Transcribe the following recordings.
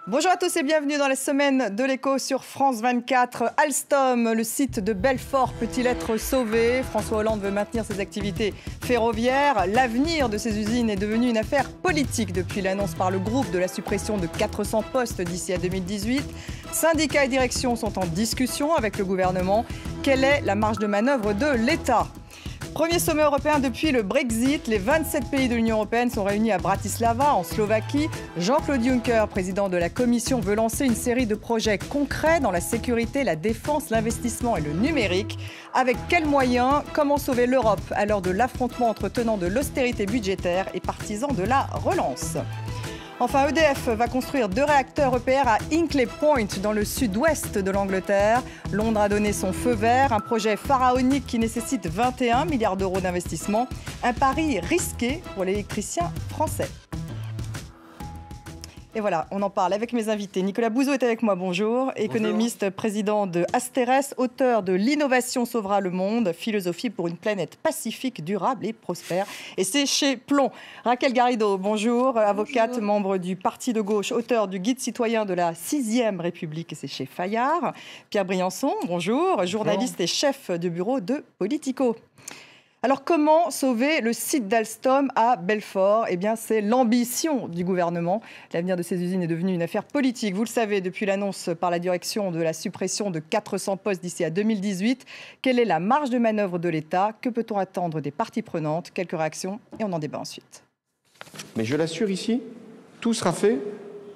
Bonjour à tous et bienvenue dans la semaine de l'écho sur France 24. Alstom, le site de Belfort, peut-il être sauvé? François Hollande veut maintenir ses activités ferroviaires. L'avenir de ces usines est devenu une affaire politique depuis l'annonce par le groupe de la suppression de 400 postes d'ici à 2018. Syndicats et direction sont en discussion avec le gouvernement. Quelle est la marge de manœuvre de l'État? Premier sommet européen depuis le Brexit. Les 27 pays de l'Union européenne sont réunis à Bratislava, en Slovaquie. Jean-Claude Juncker, président de la Commission, veut lancer une série de projets concrets dans la sécurité, la défense, l'investissement et le numérique. Avec quels moyens? Comment sauver l'Europe à l'heure de l'affrontement entre tenants de l'austérité budgétaire et partisans de la relance? Enfin, EDF va construire 2 réacteurs EPR à Hinkley Point, dans le sud-ouest de l'Angleterre. Londres a donné son feu vert, un projet pharaonique qui nécessite 21 milliards d'euros d'investissement. Un pari risqué pour l'électricien français. Et voilà, on en parle avec mes invités. Nicolas Bouzou est avec moi, bonjour. Économiste, président de Asterès, auteur de L'innovation sauvera le monde, philosophie pour une planète pacifique, durable et prospère. Et c'est chez Plomb. Raquel Garrido, bonjour, avocate, membre du Parti de gauche, auteur du Guide citoyen de la 6e République, et c'est chez Fayard. Pierre Briançon, bonjour, journaliste et chef de bureau de Politico. Alors, comment sauver le site d'Alstom à Belfort? Eh bien, c'est l'ambition du gouvernement. L'avenir de ces usines est devenu une affaire politique. Vous le savez, depuis l'annonce par la direction de la suppression de 400 postes d'ici à 2018. Quelle est la marge de manœuvre de l'État? Que peut-on attendre des parties prenantes? Quelques réactions et on en débat ensuite. Mais je l'assure ici, tout sera fait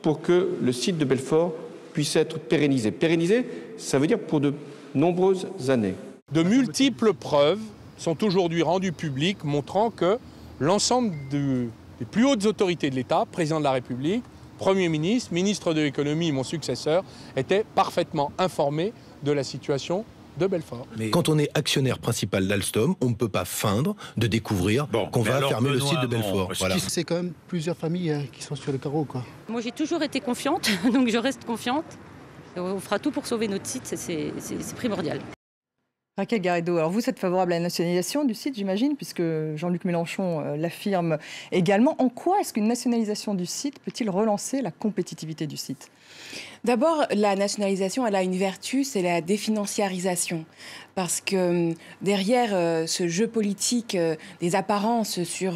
pour que le site de Belfort puisse être pérennisé. Pérennisé, ça veut dire pour de nombreuses années. De multiples preuves sont aujourd'hui rendus publics, montrant que l'ensemble des plus hautes autorités de l'État, président de la République, Premier ministre, ministre de l'économie, mon successeur, étaient parfaitement informés de la situation de Belfort. Mais quand on est actionnaire principal d'Alstom, on ne peut pas feindre de découvrir qu'on va fermer le site de Belfort. Voilà. C'est quand même plusieurs familles qui sont sur le carreau, quoi. Moi j'ai toujours été confiante, donc je reste confiante. On fera tout pour sauver notre site, c'est primordial. Raquel Garrido, alors vous êtes favorable à la nationalisation du site, j'imagine, puisque Jean-Luc Mélenchon l'affirme également. En quoi est-ce qu'une nationalisation du site peut-il relancer la compétitivité du site? D'abord, la nationalisation, elle a une vertu, c'est la définanciarisation. Parce que derrière ce jeu politique des apparences sur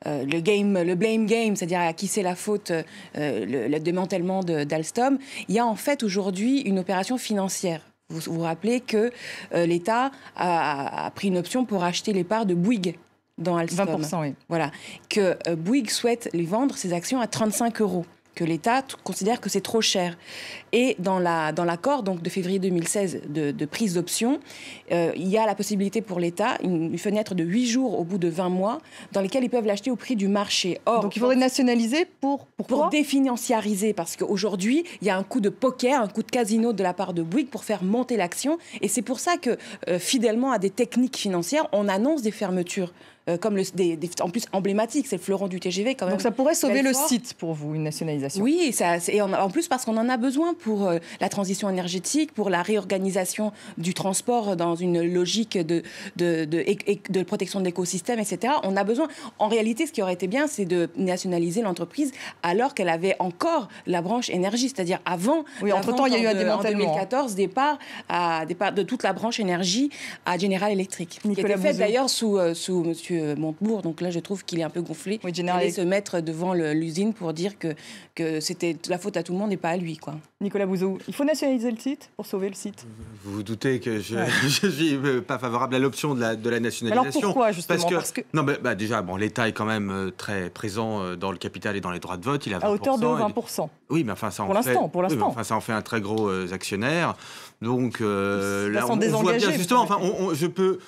le blame game, c'est-à-dire à qui c'est la faute, le démantèlement d'Alstom, il y a en fait aujourd'hui une opération financière. Vous vous rappelez que l'État a pris une option pour acheter les parts de Bouygues dans Alstom. 20%, oui. Voilà. Que Bouygues souhaite les vendre, ses actions, à 35 €. Que l'État considère que c'est trop cher. Et dans l'accord donc, de février 2016 de prise d'option, il y a la possibilité pour l'État, une fenêtre de 8 jours au bout de 20 mois, dans lesquels ils peuvent l'acheter au prix du marché. Or, donc il faudrait nationaliser pour définanciariser, parce qu'aujourd'hui, il y a un coup de poker, un coup de casino de la part de Bouygues pour faire monter l'action. Et c'est pour ça que, fidèlement à des techniques financières, on annonce des fermetures. Comme en plus emblématique, c'est le fleuron du TGV quand même. Donc ça pourrait sauver le site pour vous, une nationalisation? Oui, et en plus parce qu'on en a besoin pour la transition énergétique, pour la réorganisation du transport dans une logique de protection de l'écosystème, etc. On a besoin. En réalité, ce qui aurait été bien, c'est de nationaliser l'entreprise alors qu'elle avait encore la branche énergie, c'est-à-dire avant. Oui, entre-temps, il y a eu un démantèlement. En 2014, départ de toute la branche énergie à General Electric. Qui était fait d'ailleurs sous monsieur Montebourg, donc là je trouve qu'il est un peu gonflé. Oui, il allait se mettre devant l'usine pour dire que c'était la faute à tout le monde et pas à lui, quoi. Nicolas Bouzou, il faut nationaliser le site pour sauver le site? Vous vous doutez que je ne suis pas favorable à l'option de la nationalisation. Alors pourquoi justement? Parce que... Non, déjà, l'État est quand même très présent dans le capital et dans les droits de vote. Il a 20%, à hauteur de 20%. Oui, mais enfin ça en pour l'instant. Oui, ça en fait un très gros actionnaire. Donc là, on voit bien justement. Je peux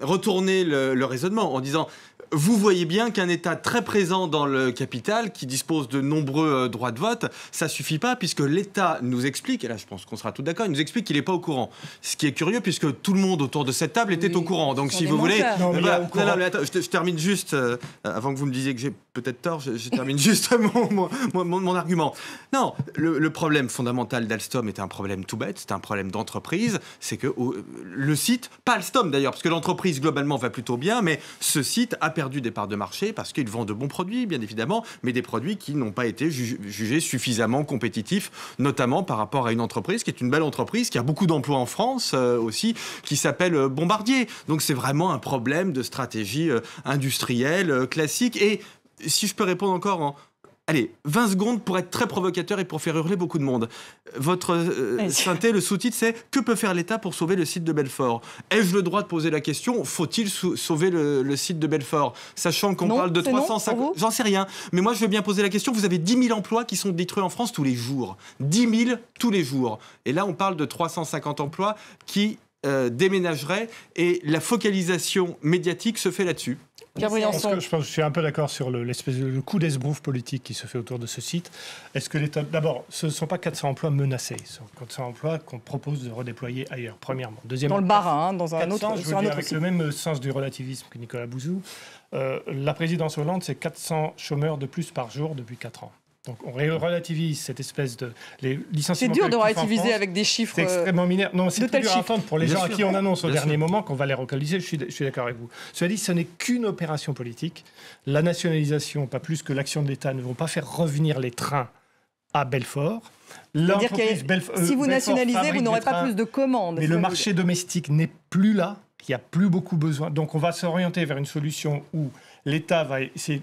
retourner le raisonnement en disant vous voyez bien qu'un État très présent dans le capital, qui dispose de nombreux droits de vote, ça suffit pas, puisque l'État nous explique, et là je pense qu'on sera tous d'accord, il nous explique qu'il n'est pas au courant. Ce qui est curieux, puisque tout le monde autour de cette table était au courant. Donc si vous voulez... Je termine juste, avant que vous me disiez que j'ai peut-être tort, je termine juste mon argument. Non, le problème fondamental d'Alstom était un problème tout bête, c'est un problème d'entreprise, c'est que le site, pas Alstom d'ailleurs, parce que l'entreprise globalement va plutôt bien, mais ce site a perdu des parts de marché parce qu'ils vendent de bons produits, bien évidemment, mais des produits qui n'ont pas été jugés suffisamment compétitifs, notamment par rapport à une entreprise qui est une belle entreprise, qui a beaucoup d'emplois en France aussi, qui s'appelle Bombardier. Donc c'est vraiment un problème de stratégie industrielle classique. Et si je peux répondre encore en... Allez, 20 secondes pour être très provocateur et pour faire hurler beaucoup de monde. Votre synthé, le sous-titre, c'est « Que peut faire l'État pour sauver le site de Belfort ?» Ai-je le droit de poser la question ? Faut-il sauver le site de Belfort ? Sachant qu'on parle de 350... J'en sais rien. Mais moi, je veux bien poser la question. Vous avez 10 000 emplois qui sont détruits en France tous les jours. 10 000 tous les jours. Et là, on parle de 350 emplois qui déménageraient. Et la focalisation médiatique se fait là-dessus. Je suis un peu d'accord sur le coup d'esbrouf politique qui se fait autour de ce site. Est-ce que l'État... D'abord, ce ne sont pas 400 emplois menacés. Ce sont 400 emplois qu'on propose de redéployer ailleurs, premièrement. Deuxièmement, dans le Bas-Rhin, dans un autre... Je veux dire, avec le même sens du relativisme que Nicolas Bouzou, la présidence Hollande, c'est 400 chômeurs de plus par jour depuis 4 ans. Donc on relativise cette espèce de... Les licenciements c'est dur de relativiser avec des chiffres... C'est extrêmement mineur. Non, c'est plus dur à entendre pour les gens à qui on annonce au dernier moment qu'on va les relocaliser. Je suis d'accord avec vous. Cela dit, ce n'est qu'une opération politique. La nationalisation, pas plus que l'action de l'État, ne vont pas faire revenir les trains à Belfort. C'est-à-dire que si vous nationalisez, vous n'aurez pas plus de commandes. Mais le marché domestique n'est plus là. Il n'y a plus beaucoup besoin. Donc on va s'orienter vers une solution où l'État va...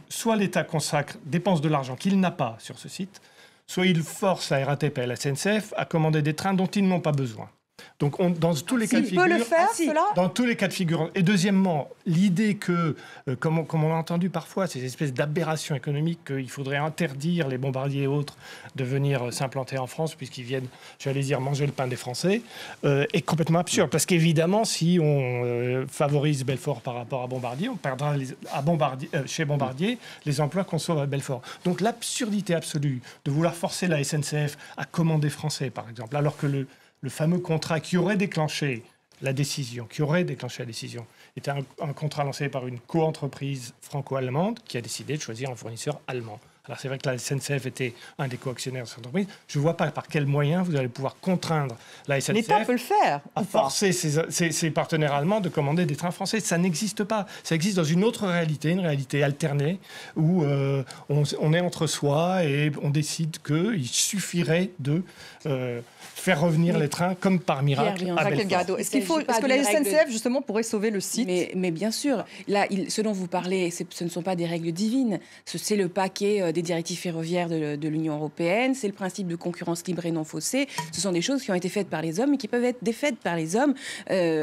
Soit l'État consacre, dépense de l'argent qu'il n'a pas sur ce site, soit il force la RATP et la SNCF à commander des trains dont ils n'ont pas besoin. Donc, dans tous les cas de figure... Il peut le faire, cela ? Dans tous les cas de figure. Et deuxièmement, l'idée que, comme on l'a entendu parfois, ces espèces d'aberrations économiques, qu'il faudrait interdire les Bombardier et autres de venir s'implanter en France, puisqu'ils viennent, j'allais dire, manger le pain des Français, est complètement absurde. Parce qu'évidemment, si on favorise Belfort par rapport à Bombardier, on perdra chez Bombardier les emplois qu'on sauve à Belfort. Donc l'absurdité absolue de vouloir forcer la SNCF à commander français, par exemple, alors que le fameux contrat qui aurait déclenché la décision, était un contrat lancé par une co-entreprise franco-allemande qui a décidé de choisir un fournisseur allemand. Alors c'est vrai que la SNCF était un des co-actionnaires de cette entreprise. Je ne vois pas par quels moyens vous allez pouvoir contraindre la SNCF l'État peut le faire, à forcer ses partenaires allemands de commander des trains français. Ça n'existe pas. Ça existe dans une autre réalité, une réalité alternée, où on est entre soi et on décide qu'il suffirait de faire revenir les trains comme par miracle à Belfort. Est-ce que la SNCF, justement, pourrait sauver le site ? Mais bien sûr. Là, ce dont vous parlez, ce ne sont pas des règles divines. C'est le paquet des directives ferroviaires de l'Union européenne. C'est le principe de concurrence libre et non faussée. Ce sont des choses qui ont été faites par les hommes et qui peuvent être défaites par les hommes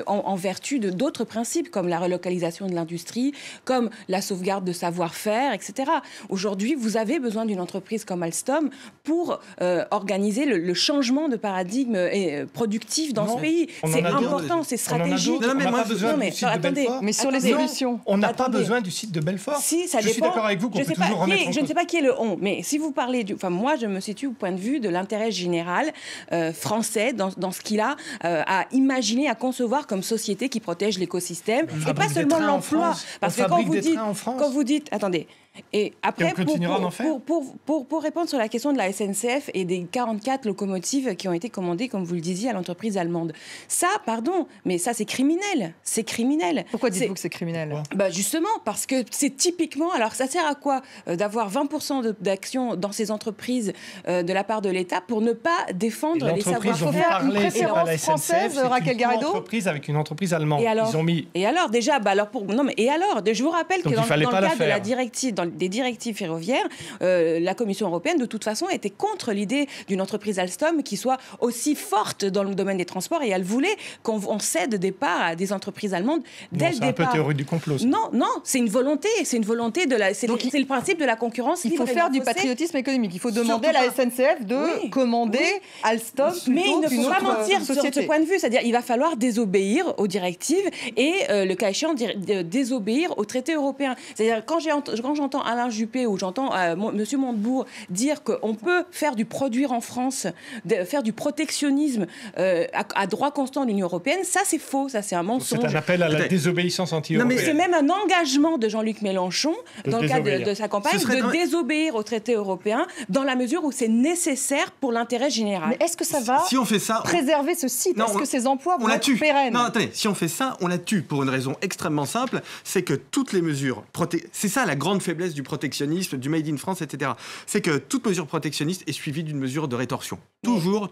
en vertu d'autres principes, comme la relocalisation de l'industrie, comme la sauvegarde de savoir-faire, etc. Aujourd'hui, vous avez besoin d'une entreprise comme Alstom pour organiser le changement de paradigme productif dans ce pays. C'est important, c'est stratégique. On n'a pas besoin du site de Belfort. Mais sur les solutions. On n'a pas besoin du site de Belfort. Si, ça dépend. Je suis d'accord avec vous qu'on peut toujours remettre en cause. Je ne sais pas qui est le on, mais si vous parlez moi, je me situe au point de vue de l'intérêt général français dans ce qu'il a à imaginer, à concevoir comme société qui protège l'écosystème et pas seulement l'emploi. Parce que quand vous dites, attendez. Et après, pour répondre sur la question de la SNCF et des 44 locomotives qui ont été commandées, comme vous le disiez, à l'entreprise allemande, ça, pardon, mais ça, c'est criminel. C'est criminel. Pourquoi dites-vous que c'est criminel ? Justement, parce que c'est typiquement... Alors, ça sert à quoi d'avoir 20% d'actions dans ces entreprises de la part de l'État pour ne pas défendre les savoir-faire ? Il faut faire une préférence française, Raquel Garrido ? C'est une entreprise avec une entreprise allemande. Et alors, déjà, je vous rappelle que dans le cadre de la directive... des directives ferroviaires, la Commission européenne, de toute façon, était contre l'idée d'une entreprise Alstom qui soit aussi forte dans le domaine des transports, et elle voulait qu'on cède des parts à des entreprises allemandes dès le départ. C'est un peu théorie du complot. Non, c'est une volonté. C'est le principe de la concurrence libre. Il faut faire du patriotisme économique. Il faut demander à la SNCF de commander Alstom plutôt mais il ne faut pas mentir société. Sur ce point de vue. C'est-à-dire il va falloir désobéir aux directives et, le cas échéant, désobéir aux traités européens. C'est-à-dire quand j'entends j'entends Alain Juppé ou j'entends Monsieur Montebourg dire qu'on peut faire du produire en France, faire du protectionnisme à droit constant de l'Union européenne, ça c'est faux, ça c'est un mensonge. C'est un appel à la désobéissance anti-européenne. C'est même un engagement de Jean-Luc Mélenchon, dans le cadre de sa campagne, de désobéir au traité européen, dans la mesure où c'est nécessaire pour l'intérêt général. Mais est-ce que ça va préserver ce site? Est-ce que ces emplois vont être pérennes? Non, attendez, si on fait ça, on la tue pour une raison extrêmement simple, c'est que toutes les mesures... C'est ça la grande faiblesse du protectionnisme, du Made in France, etc. C'est que toute mesure protectionniste est suivie d'une mesure de rétorsion. Toujours.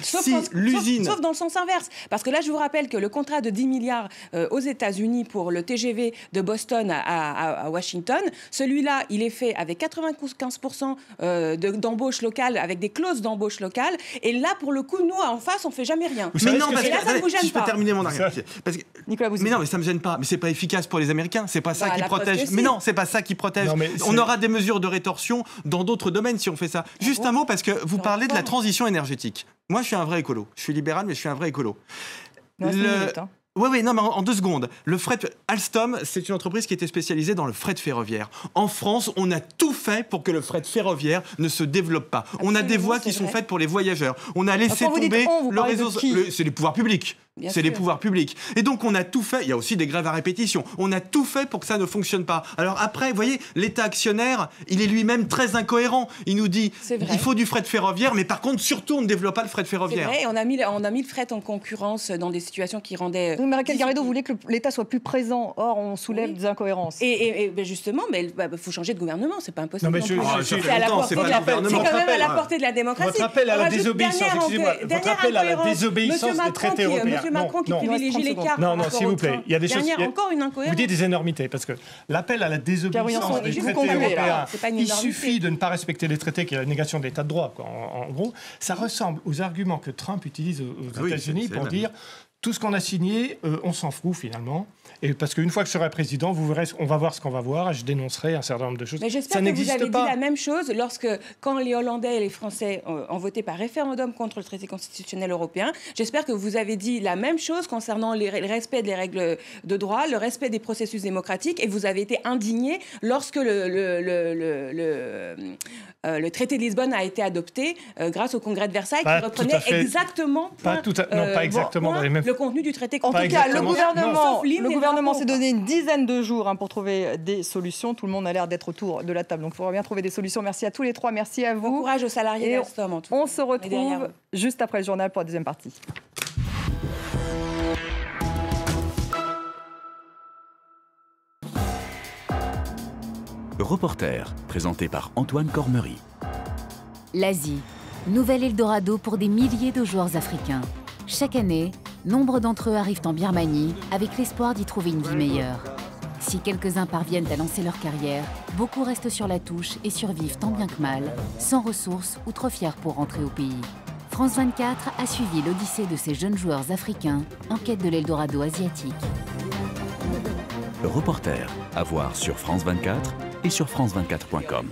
Sauf dans le sens inverse. Parce que là, je vous rappelle que le contrat de 10 milliards aux États-Unis pour le TGV de Boston à Washington, celui-là, il est fait avec 95% d'embauche locale, avec des clauses d'embauche locale. Et là, pour le coup, nous, en face, on ne fait jamais rien. Mais non, parce que ça ne vous gêne pas. Si je peux terminer mon argument. Nicolas Bouzou. Mais non, mais ça ne me gêne pas. Mais ce n'est pas efficace pour les Américains. C'est pas ça qui protège. Mais non, c'est pas ça qui protège. On aura des mesures de rétorsion dans d'autres domaines si on fait ça. Juste un mot, parce que vous parlez de la transition énergétique. Moi, je suis un vrai écolo. Je suis libéral, mais je suis un vrai écolo. Oui, non, mais en 2 secondes. Le fret Alstom, c'est une entreprise qui était spécialisée dans le fret ferroviaire. En France, on a tout fait pour que le fret ferroviaire ne se développe pas. Absolument, on a des voies qui sont faites pour les voyageurs. On a laissé tomber le réseau. C'est les pouvoirs publics. C'est les pouvoirs publics. Et donc, on a tout fait. Il y a aussi des grèves à répétition. On a tout fait pour que ça ne fonctionne pas. Alors après, vous voyez, l'État actionnaire, il est lui-même très incohérent. Il nous dit, il faut du fret ferroviaire, mais par contre, surtout, on ne développe pas le fret ferroviaire. C'est vrai, on a mis le fret en concurrence dans des situations qui rendaient... Mais Raquel Garrido voulait que l'État soit plus présent. Or, on soulève des incohérences. Et justement, mais faut changer de gouvernement. C'est pas impossible. Non, mais c'est quand même à la portée de la démocratie. Votre appel à la désobéissance, excusez-moi, votre appel à la désobéissance des traités européens. Monsieur Macron qui privilégie l'écart. Non, s'il vous plaît. Il y a des choses. Encore une incohérence. Vous dites des énormités, parce que l'appel à la désobéissance des traités européens, il suffit de ne pas respecter les traités, qui est la négation de l'état de droit, quoi. En gros, ça ressemble aux arguments que Trump utilise aux États-Unis pour dire tout ce qu'on a signé, on s'en fout finalement. Et parce qu'une fois que je serai président, vous verrez, on va voir ce qu'on va voir, et je dénoncerai un certain nombre de choses. Mais j'espère que vous avez dit la même chose quand les Hollandais et les Français ont voté par référendum contre le traité constitutionnel européen. J'espère que vous avez dit la même chose concernant le respect des règles de droit, le respect des processus démocratiques, et vous avez été indigné lorsque le traité de Lisbonne a été adopté grâce au Congrès de Versailles, qui reprenait exactement le contenu du traité. En tout cas, le gouvernement s'est donné une dizaine de jours pour trouver des solutions. Tout le monde a l'air d'être autour de la table. Donc, il faudra bien trouver des solutions. Merci à tous les trois. Merci à vous. Bon courage aux salariés d'Alstom, en tout cas. On se retrouve juste après le journal pour la deuxième partie. Reporter, présenté par Antoine Cormery. L'Asie, nouvel Eldorado pour des milliers de joueurs africains. Chaque année, nombre d'entre eux arrivent en Birmanie avec l'espoir d'y trouver une vie meilleure. Si quelques-uns parviennent à lancer leur carrière, beaucoup restent sur la touche et survivent tant bien que mal, sans ressources ou trop fiers pour rentrer au pays. France 24 a suivi l'odyssée de ces jeunes joueurs africains en quête de l'Eldorado asiatique. Reporter, à voir sur France 24 et sur France24.com.